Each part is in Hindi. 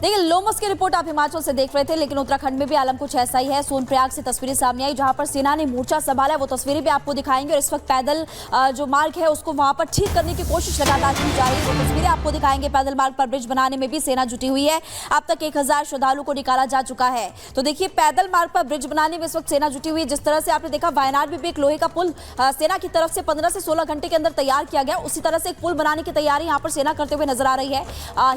देखिए, लोमस की रिपोर्ट आप हिमाचल से देख रहे थे, लेकिन उत्तराखंड में भी आलम कुछ ऐसा ही है। सोनप्रयाग से तस्वीरें सामने आई जहां पर सेना ने मोर्चा संभाला है, वो तस्वीरें भी आपको दिखाएंगे। और इस वक्त पैदल जो मार्ग है उसको वहां पर ठीक करने की कोशिश लगातार की जा रही है, वो तस्वीरें आपको दिखाएंगे। पैदल मार्ग पर ब्रिज बनाने में भी सेना जुटी हुई है। अब तक 1000 श्रद्धालु को निकाला जा चुका है। तो देखिए, पैदल मार्ग पर ब्रिज बनाने में इस वक्त सेना जुटी हुई है। जिस तरह से आपने देखा वायनाड में भी एक लोहे का पुल सेना की तरफ से 15 से 16 घंटे के अंदर तैयार किया गया, उसी तरह से एक पुल बनाने की तैयारी यहाँ पर सेना करते हुए नजर आ रही है।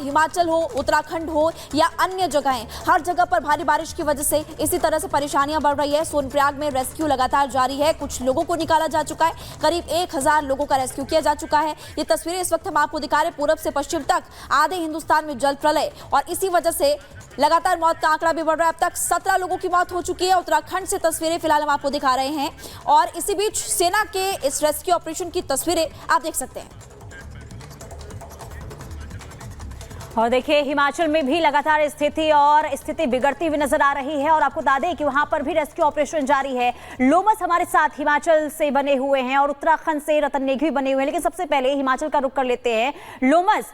हिमाचल हो, उत्तराखंड हो या अन्य जगहें, हर जगह पर भारी बारिश की वजह से इसी तरह से परेशानियां बढ़ रही है। सोनप्रयाग में रेस्क्यू लगातार जारी है, कुछ लोगों को निकाला जा चुका है, करीब 1000 लोगों का रेस्क्यू किया जा चुका है। ये तस्वीरें इस वक्त हम आपको दिखा रहे हैं। पूरब से पश्चिम तक आधे हिंदुस्तान में जल प्रलय और इसी वजह से लगातार मौत का आंकड़ा भी बढ़ रहा है। अब तक 17 लोगों की मौत हो चुकी है। उत्तराखंड से तस्वीरें फिलहाल हम आपको दिखा रहे हैं और इसी बीच सेना के इस रेस्क्यू ऑपरेशन की तस्वीरें आप देख सकते हैं। और देखिए, हिमाचल में भी लगातार स्थिति बिगड़ती हुई नजर आ रही है और आपको बता दें कि वहां पर भी रेस्क्यू ऑपरेशन जारी है। लोमस हमारे साथ हिमाचल से बने हुए हैं और उत्तराखंड से रतन नेगी बने हुए हैं, लेकिन सबसे पहले हिमाचल का रुख कर लेते हैं। लोमस,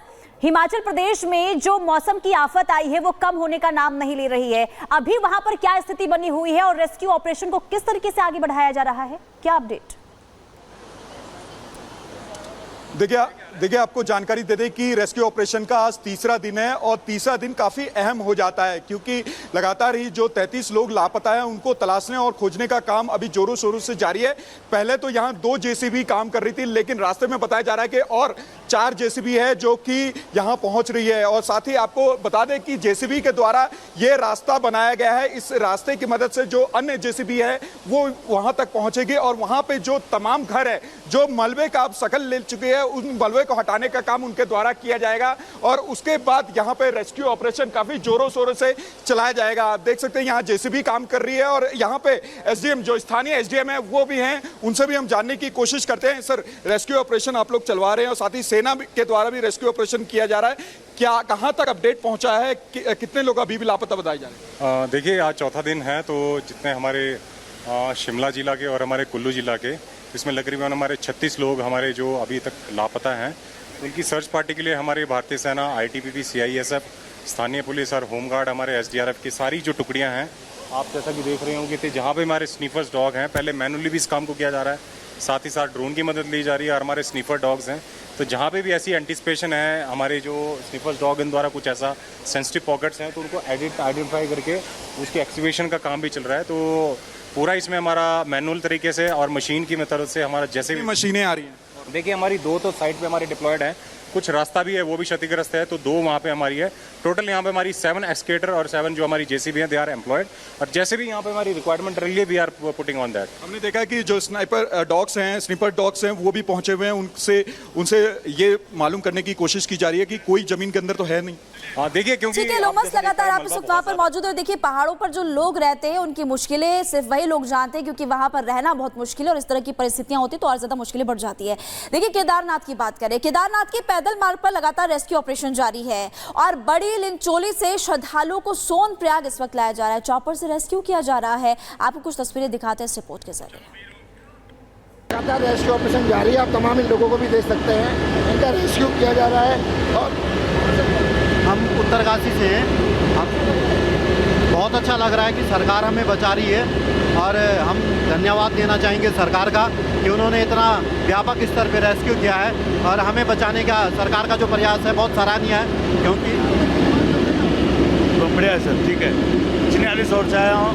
हिमाचल प्रदेश में जो मौसम की आफत आई है वो कम होने का नाम नहीं ले रही है। अभी वहां पर क्या स्थिति बनी हुई है और रेस्क्यू ऑपरेशन को किस तरीके से आगे बढ़ाया जा रहा है, क्या अपडेट? देखिए आपको जानकारी दे दें कि रेस्क्यू ऑपरेशन का आज तीसरा दिन है और तीसरा दिन काफी अहम हो जाता है, क्योंकि लगातार ही जो 33 लोग लापता हैं उनको तलाशने और खोजने का काम अभी जोरों शोरों से जारी है। पहले तो यहाँ 2 जेसीबी काम कर रही थी, लेकिन रास्ते में बताया जा रहा है कि और 4 जेसीबी है जो कि यहाँ पहुंच रही है। और साथ ही आपको बता दें कि जेसीबी के द्वारा ये रास्ता बनाया गया है। इस रास्ते की मदद से जो अन्य जेसीबी है वो वहां तक पहुंचेगी और वहां पे जो तमाम घर है जो मलबे का अब शकल ले चुके हैं उन मलबे को हटाने का काम उनके द्वारा किया जाएगा और उसके बाद यहाँ पे रेस्क्यू ऑपरेशन काफी जोरों शोरों से चलाया जाएगा। आप देख सकते हैं यहाँ जेसीबी काम कर रही है और यहाँ पे एसडीएम जो स्थानीय एसडीएम है वो भी हैं, उनसे भी हम जानने की कोशिश करते हैं। सर, रेस्क्यू ऑपरेशन आप लोग चलवा रहे हैं और साथ ही सेना के द्वारा भी रेस्क्यू ऑपरेशन किया जा रहा है, क्या कहां तक अपडेट पहुंचा है, कितने लोग अभी भी लापता बताए जा रहे हैं? देखिए, आज चौथा दिन है, तो जितने हमारे शिमला जिला के और हमारे कुल्लू जिला के, इसमें तकरीबन हमारे 36 लोग हमारे जो अभी तक लापता हैं, उनकी सर्च पार्टी के लिए हमारी भारतीय सेना, आईटीबीपी, सीआईएसएफ, स्थानीय पुलिस और होमगार्ड, हमारे एसडीआरएफ की सारी जो टुकड़ियां हैं, आप जैसा कि देख रहे होंगे कि जहां पे हमारे स्नीफर्स डॉग हैं, पहले मैनुअली भी इस काम को किया जा रहा है, साथ ही साथ ड्रोन की मदद ली जा रही है और हमारे स्नीफर डॉग्स हैं। तो जहाँ पे भी ऐसी एंटिसिपेशन है, हमारे जो स्नीफर्स डॉग इन द्वारा कुछ ऐसा सेंसिटिव पॉकेट्स हैं, तो उनको आइडेंटिफाई करके उसकी एक्टिवेशन का काम भी चल रहा है। तो पूरा इसमें हमारा मैनुअल तरीके से और मशीन की मदद से हमारा जैसे भी मशीनें आ रही हैं। देखिए, हमारी 2 तो साइड पे हमारी डिप्लॉयड है, कुछ रास्ता भी है वो भी क्षतिग्रस्त है, तो 2 वहाँ पे हमारी है। टोटल यहाँ पे हमारी 7 एक्सकेटर और 7 जो हमारी जेसीबी हैं, दे आर एम्प्लॉयड। और जैसे भी यहाँ पे हमारी रिक्वायरमेंट रही है, we are putting on that. हमने देखा है कि जो स्नीपर डॉग्स हैं वो भी पहुंचे हुए हैं, उनसे ये मालूम करने की कोशिश की जा रही है कि कोई जमीन के अंदर तो है नहीं। हाँ, देखिए, क्योंकि ठीक है लोमस, लगातार आप इस वक्त वहां पर मौजूद है। देखिए, पहाड़ों पर जो लोग रहते हैं उनकी मुश्किलें सिर्फ वही लोग जानते हैं, क्योंकि वहां पर रहना बहुत मुश्किल है और इस तरह की परिस्थितियां होती तो और ज्यादा मुश्किलें बढ़ जाती है। देखिए, केदारनाथ की बात करें, केदारनाथ के पैदल मार्ग पर लगातार रेस्क्यू ऑपरेशन जारी है और बड़ी लिंचोली से श्रद्धालुओं को सोनप्रयाग इस वक्त लाया जा रहा है, चॉपर से रेस्क्यू किया जा रहा है। आपको कुछ तस्वीरें दिखाते हैं इस रिपोर्ट के जरिए। लगातार रेस्क्यू ऑपरेशन जारी है, आप तमाम इन लोगों को भी देख सकते हैं, इनका रेस्क्यू किया जा रहा है। और हम उत्तरकाशी से हैं, बहुत अच्छा लग रहा है कि सरकार हमें बचा रही है और हम धन्यवाद देना चाहेंगे सरकार का कि उन्होंने इतना व्यापक स्तर पर रेस्क्यू किया है और हमें बचाने का सरकार का जो प्रयास है बहुत सराहनीय है। क्योंकि तो बढ़िया है सर, ठीक है। 46 और आया हूँ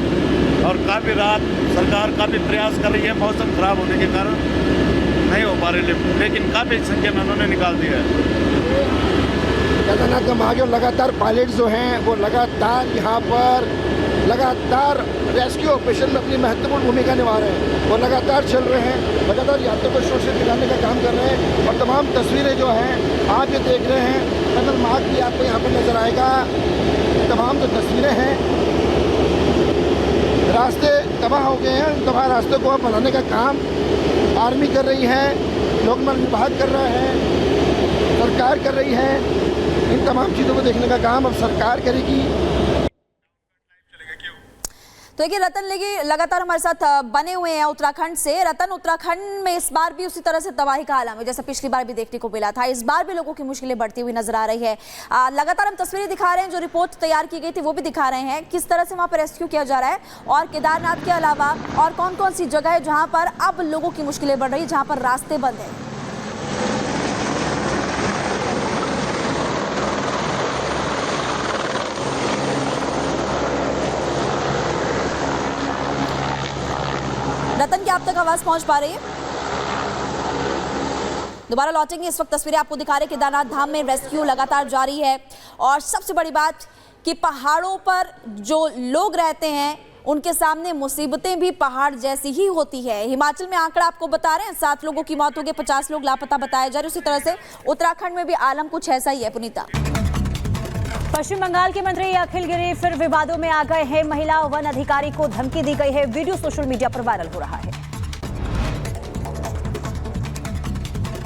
और काफ़ी रात सरकार काफ़ी प्रयास कर रही है, मौसम खराब होने के कारण नहीं हो पा रही, लेकिन काफ़ी संख्या में उन्होंने निकाल दिया है। केदारनाथ का मार्ग लगातार पायलट जो हैं वो लगातार यहाँ पर लगातार रेस्क्यू ऑपरेशन में अपनी महत्वपूर्ण भूमिका निभा रहे हैं और लगातार चल रहे हैं, लगातार यात्रियों को सुरक्षित दिलाने का काम कर रहे हैं। और तमाम तस्वीरें जो हैं आप ये देख रहे हैं, पैदल मार्ग भी आपको यहाँ पर नजर आएगा। तमाम जो तस्वीरें हैं, रास्ते तबाह हो गए हैं, तबाह रास्तों को बनाने का काम आर्मी कर रही है, लोक निर्माण विभाग कर रहा है, सरकार कर रही है। इन तमाम चीज़ों को देखने का काम अब सरकार करेगी। तो देखिए रतन लेगी लगातार हमारे साथ बने हुए हैं उत्तराखंड से। रतन, उत्तराखंड में इस बार भी उसी तरह से तबाही का आलम है जैसा पिछली बार भी देखने को मिला था। इस बार भी लोगों की मुश्किलें बढ़ती हुई नजर आ रही है। लगातार हम तस्वीरें दिखा रहे हैं, जो रिपोर्ट तैयार की गई थी वो भी दिखा रहे हैं किस तरह से वहां पर रेस्क्यू किया जा रहा है, और केदारनाथ के अलावा और कौन कौन सी जगह है जहां पर अब लोगों की मुश्किलें बढ़ रही है, जहां पर रास्ते बंद है। रतन, क्या आप तक आवाज पहुंच पा रही है? दोबारा लौटेंगे। इस वक्त तस्वीरें आपको दिखा रहे केदारनाथ धाम में रेस्क्यू लगातार जारी है, और सबसे बड़ी बात कि पहाड़ों पर जो लोग रहते हैं उनके सामने मुसीबतें भी पहाड़ जैसी ही होती है। हिमाचल में आंकड़ा आपको बता रहे हैं, 7 लोगों की मौत हो गई, 50 लोग लापता बताए जा रहे। उसी तरह से उत्तराखंड में भी आलम कुछ ऐसा ही है। पुनीता, पश्चिम बंगाल के मंत्री अखिल गिरी फिर विवादों में आ गए हैं। महिला वन अधिकारी को धमकी दी गई है। वीडियो सोशल मीडिया पर वायरल हो रहा है।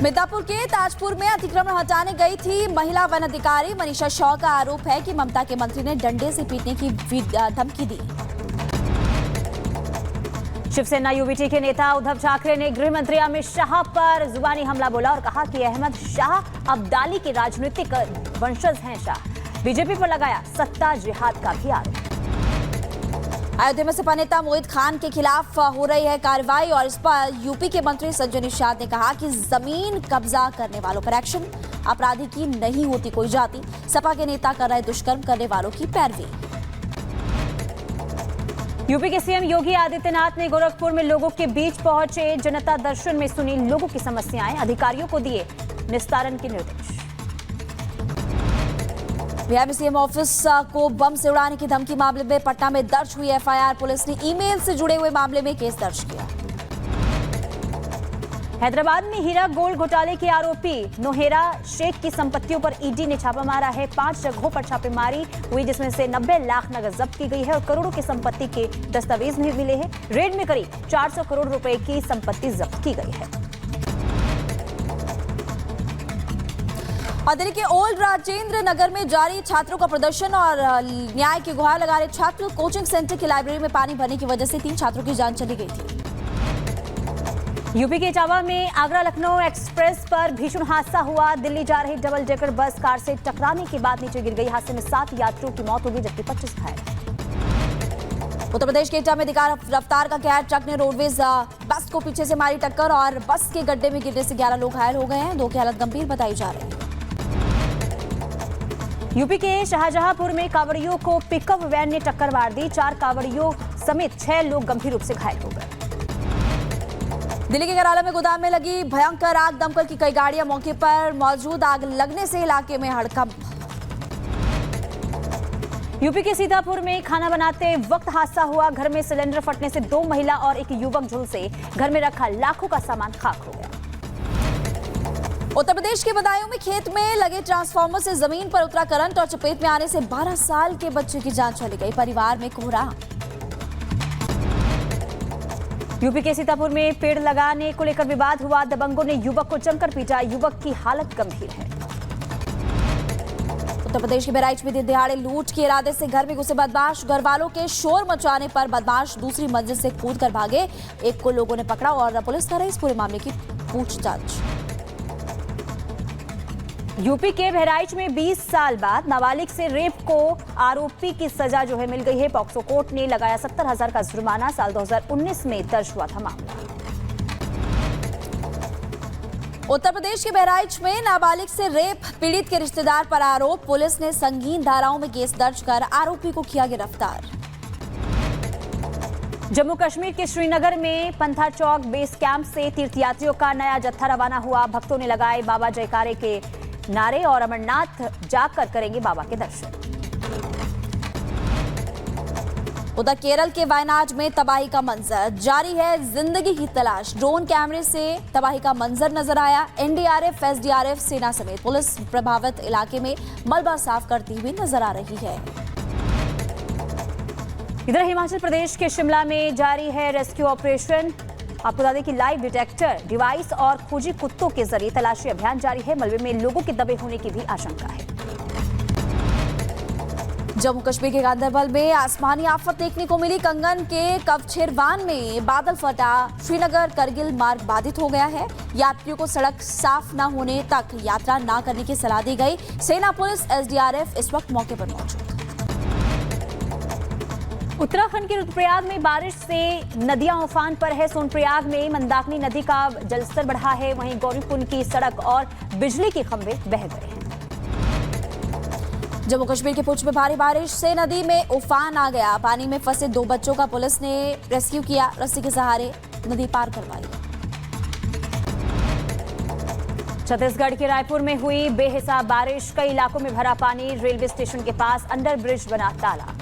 मिर्जापुर के ताजपुर में अतिक्रमण हटाने गई थी महिला वन अधिकारी मनीषा शॉ का आरोप है कि ममता के मंत्री ने डंडे से पीटने की धमकी दी। शिवसेना यूबीटी के नेता उद्धव ठाकरे ने गृह मंत्री अमित शाह पर जुबानी हमला बोला और कहा कि अहमद शाह अब्दाली के राजनीतिक वंशज हैं। शाह बीजेपी पर लगाया सत्ता जिहाद का भी आरोप। अयोध्या में सपा नेता मोहित खान के खिलाफ हो रही है कार्रवाई, और इस पर यूपी के मंत्री संजय निषाद ने कहा कि जमीन कब्जा करने वालों पर एक्शन। अपराधी की नहीं होती कोई जाति। सपा के नेता कर रहे दुष्कर्म करने वालों की पैरवी। यूपी के सीएम योगी आदित्यनाथ ने गोरखपुर में लोगों के बीच पहुंचे। जनता दर्शन में सुनी लोगों की समस्याएं, अधिकारियों को दिए निस्तारण के निर्देश। बिहार में सीएम ऑफिस को बम से उड़ाने की धमकी मामले में पटना में दर्ज हुई एफआईआर। पुलिस ने ईमेल से जुड़े हुए मामले में केस दर्ज किया। हैदराबाद में हीरा गोल्ड घोटाले के आरोपी नोहेरा शेख की संपत्तियों पर ईडी ने छापा मारा है। 5 जगहों पर छापेमारी हुई, जिसमें से 90 लाख नकद जब्त की गई है और करोड़ों की संपत्ति के दस्तावेज भी मिले हैं। रेड में करीब 400 करोड़ रुपए की संपत्ति जब्त की गई है। और दिल्ली के ओल्ड राजेंद्र नगर में जारी छात्रों का प्रदर्शन और न्याय की गुहार लगा रहे छात्र। कोचिंग सेंटर की लाइब्रेरी में पानी भरने की वजह से 3 छात्रों की जान चली गई थी। यूपी के इटावा में आगरा लखनऊ एक्सप्रेस पर भीषण हादसा हुआ। दिल्ली जा रही डबल डेकर बस कार से टकराने के बाद नीचे गिर गई। हादसे में 7 यात्रियों की मौत हो गई, जबकि 25 घायल। उत्तर प्रदेश के एटा में दिखा रफ्तार का कहर। ट्रक ने रोडवेज बस को पीछे से मारी टक्कर, और बस के गड्ढे में गिरने से 11 लोग घायल हो गए हैं। 2 की हालत गंभीर बताई जा रही है। यूपी के शाहजहांपुर में कांवड़ियों को पिकअप वैन ने टक्कर मार दी। 4 कांवड़ियों समेत 6 लोग गंभीर रूप से घायल हो गए। दिल्ली के कराला में गोदाम में लगी भयंकर आग। दमकल की कई गाड़ियां मौके पर मौजूद। आग लगने से इलाके में हड़कंप। यूपी के सीतापुर में खाना बनाते वक्त हादसा हुआ। घर में सिलेंडर फटने से 2 महिला और एक युवक झुलसे। घर में रखा लाखों का सामान खाक हो गया। उत्तर प्रदेश के बदायूं में खेत में लगे ट्रांसफार्मर से जमीन पर उतरा करंट और चपेट में आने से 12 साल के बच्चे की जान चली गई। परिवार में कोहराम। यूपी के सीतापुर में पेड़ लगाने को लेकर विवाद हुआ। दबंगों ने युवक को जमकर पीटा। युवक की हालत गंभीर है। उत्तर प्रदेश के बहराइच में दिन दिहाड़े लूट के इरादे से घर में घुसे बदमाश। घर वालों के शोर मचाने पर बदमाश दूसरी मंजिल से कूद कर भागे। एक को लोगों ने पकड़ा और पुलिस कर रही इस पूरे मामले की पूछताछ। यूपी के बहराइच में 20 साल बाद नाबालिग से रेप को आरोपी की सजा जो है मिल गई है। पॉक्सो कोर्ट ने लगाया 70,000 का जुर्माना। साल 2019 में दर्ज हुआ था मामला। उत्तर प्रदेश के बहराइच में नाबालिग से रेप पीड़ित के रिश्तेदार पर आरोप। पुलिस ने संगीन धाराओं में केस दर्ज कर आरोपी को किया गिरफ्तार। जम्मू कश्मीर के श्रीनगर में पंथा चौक बेस कैंप से तीर्थयात्रियों का नया जत्था रवाना हुआ। भक्तों ने लगाए बाबा जयकारे के नारे और अमरनाथ जाकर करेंगे बाबा के दर्शन। उधर केरल के वायनाड में तबाही का मंजर। जारी है जिंदगी की तलाश। ड्रोन कैमरे से तबाही का मंजर नजर आया। एनडीआरएफ, एसडीआरएफ, सेना समेत पुलिस प्रभावित इलाके में मलबा साफ करती हुई नजर आ रही है। इधर हिमाचल प्रदेश के शिमला में जारी है रेस्क्यू ऑपरेशन। आपको बता दें कि लाइव डिटेक्टर डिवाइस और खोजी कुत्तों के जरिए तलाशी अभियान जारी है। मलबे में लोगों के दबे होने की भी आशंका है। जम्मू कश्मीर के गांदरबल में आसमानी आफत देखने को मिली। कंगन के कवछेरवान में बादल फटा। श्रीनगर करगिल मार्ग बाधित हो गया है। यात्रियों को सड़क साफ न होने तक यात्रा न करने की सलाह दी गई। सेना, पुलिस, एसडीआरएफ इस वक्त मौके पर मौजूद। उत्तराखंड के रुद्रप्रयाग में बारिश से नदियां उफान पर है। सोनप्रयाग में मंदाकिनी नदी का जलस्तर बढ़ा है। वहीं गौरीकुंड की सड़क और बिजली के खंभे बह गए हैं। जम्मू कश्मीर के पुंछ में भारी बारिश से नदी में उफान आ गया। पानी में फंसे 2 बच्चों का पुलिस ने रेस्क्यू किया। रस्सी के सहारे नदी पार करवाई। छत्तीसगढ़ के रायपुर में हुई बेहिसाब बारिश। कई इलाकों में भरा पानी। रेलवे स्टेशन के पास अंडर ब्रिज बना ताला।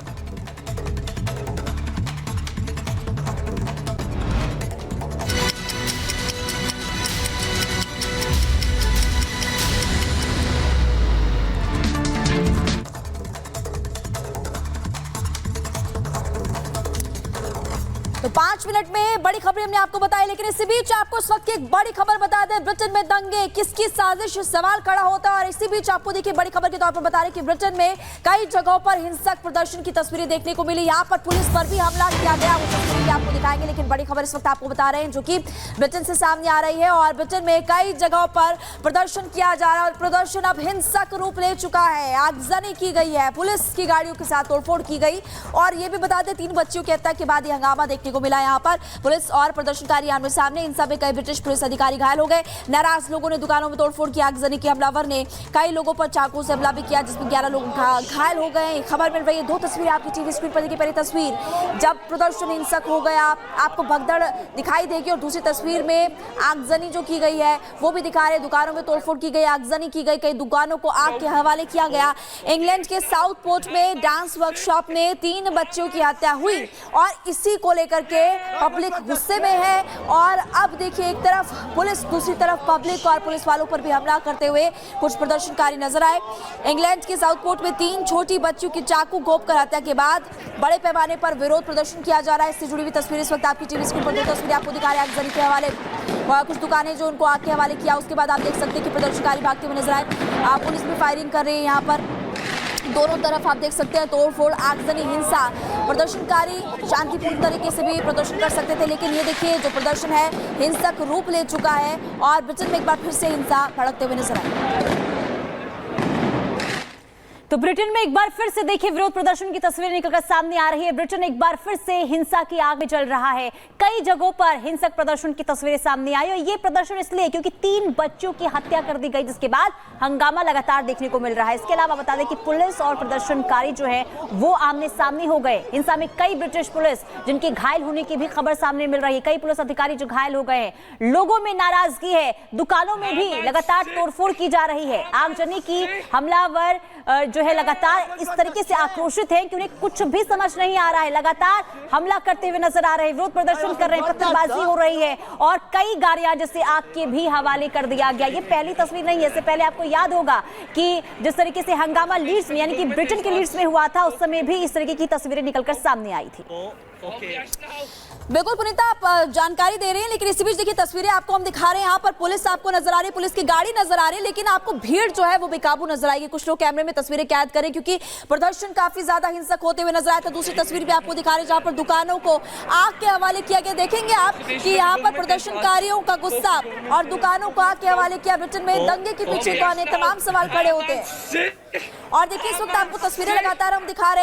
तो 5 मिनट में बड़ी खबरें हमने आपको बताई, लेकिन इसी बीच आपको इस वक्त की एक बड़ी खबर बता दें। ब्रिटेन में दंगे, किसकी साजिश, सवाल खड़ा होता है। और इसी बीच आपको देखिए बड़ी खबर के तौर पर बता रहे कि ब्रिटेन में कई जगहों पर हिंसक प्रदर्शन की तस्वीरें देखने को मिली। यहाँ पर पुलिस पर भी हमला किया गया, वो तस्वीरें भी आपको दिखाएंगे। लेकिन बड़ी खबर इस वक्त आपको बता रहे हैं जो कि ब्रिटेन से सामने आ रही है। और ब्रिटेन में कई जगहों पर प्रदर्शन किया जा रहा है और प्रदर्शन अब हिंसक रूप ले चुका है। आगजनी की गई है, पुलिस की गाड़ियों के साथ तोड़फोड़ की गई। और ये भी बता दें 3 बच्चियों की हत्या के बाद ये हंगामा देखने को मिला। यहाँ पर पुलिस और प्रदर्शनकारी आमने सामने। इन सब में कई ब्रिटिश पुलिस अधिकारी घायल हो गए। नाराज लोगों ने दुकानों में तोड़फोड़ की। आगजनी के हमलावर ने कई लोगों पर चाकू से हमला भी किया, जिसमें 11 लोग घायल हो गए। खबर मिल रही है। 2 तस्वीरें आपकी टीवी स्क्रीन पर देखिए। पहली तस्वीर जब प्रदर्शन हिंसक हो गया, आपको भगदड़ दिखाई देगी। और दूसरी तस्वीर में आगजनी जो की गई है वो भी दिखा रहे। दुकानों में तोड़फोड़ की गई, आगजनी की गई, कई दुकानों को आग के हवाले किया गया। इंग्लैंड के साउथ पोर्ट में डांस वर्कशॉप में 3 बच्चियों की हत्या हुई और इसी को लेकर के पब्लिक गुस्से में है। और अब देखिए एक तरफ पुलिस, दूसरी तरफ पब्लिक और पुलिस वालों पर भी हमला करते हुए कुछ प्रदर्शनकारी नजर आए। इंग्लैंड के साउथ पोर्ट में 3 छोटी बच्चियों की चाकू घोंपकर हत्या के बाद बड़े पैमाने पर विरोध प्रदर्शन किया जा रहा है। इससे जुड़ी हुई तस्वीर इस वक्त आपकी टीवी स्क्रीन पर 2 तस्वीरें आपको दिखा रहे हैं। आगजनी के हवाले कुछ दुकानें जो उनको आग के हवाले किया, उसके बाद आप देख सकते हैं कि प्रदर्शनकारी भागते हुए नजर आए। पुलिस भी फायरिंग कर रही है। यहाँ पर दोनों तरफ आप देख सकते हैं तोड़फोड़, आगजनी, हिंसा। प्रदर्शनकारी शांतिपूर्ण तरीके से भी प्रदर्शन कर सकते थे, लेकिन ये देखिए जो प्रदर्शन है हिंसक रूप ले चुका है और ब्रिटेन में एक बार फिर से हिंसा भड़कते हुए नजर आई। तो ब्रिटेन में एक बार फिर से देखिए विरोध प्रदर्शन की तस्वीरें निकलकर सामने आ रही है। ब्रिटेन एक बार फिर से हिंसा की आग में जल रहा है। कई जगहों पर हिंसक प्रदर्शन की तस्वीरें सामने आई और ये प्रदर्शन इसलिए क्योंकि 3 बच्चों की हत्या कर दी गई, जिसके बाद हंगामा लगातार देखने को मिल रहा है। इसके अलावा बता दें कि पुलिस और प्रदर्शनकारी जो है वो आमने सामने हो गए। हिंसा में कई ब्रिटिश पुलिस जिनके घायल होने की भी खबर सामने मिल रही है। कई पुलिस अधिकारी जो घायल हो गए हैं। लोगों में नाराजगी है। दुकानों में भी लगातार तोड़फोड़ की जा रही है। आगजनी की हमलावर जो है लगातार इस तरीके से आक्रोशित है कि उन्हें कुछ भी समझ नहीं आ रहा है। लगातार हमला करते हुए नजर आ रहे हैं, विरोध प्रदर्शन कर रहे हैं, पत्थरबाजी हो रही है और कई गाड़ियां जैसे आग के भी हवाले कर दिया गया। ये पहली तस्वीर नहीं है। इससे पहले आपको याद होगा कि जिस तरीके से हंगामा लीड्स में यानी कि ब्रिटेन के लीड्स में हुआ था, उस समय भी इस तरीके की तस्वीरें निकलकर सामने आई थी। बिल्कुल पुनीता, आप जानकारी दे रहे हैं, लेकिन इसी बीच देखिए तस्वीरें आपको हम दिखा रहे हैं। यहाँ पर पुलिस आपको नजर आ रही है, पुलिस की गाड़ी नजर आ रही है, लेकिन आपको भीड़ जो है वो बेकाबू नजर आएगी। कुछ लोग कैमरे में तस्वीरें कैद करें क्योंकि प्रदर्शन काफी ज्यादा हिंसक होते हुए नजर आया था। दूसरी तस्वीर भी आपको दिखा रहे हैं जहाँ पर दुकानों को आग के हवाले किया गया। देखेंगे आप कि यहाँ पर प्रदर्शनकारियों का गुस्सा और दुकानों को आग के हवाले किया। ब्रिटेन में दंगे के पीछे कौन है, तमाम सवाल खड़े होते हैं। और देखिए इस वक्त आपको तस्वीरें लगातार हम दिखा रहे हैं।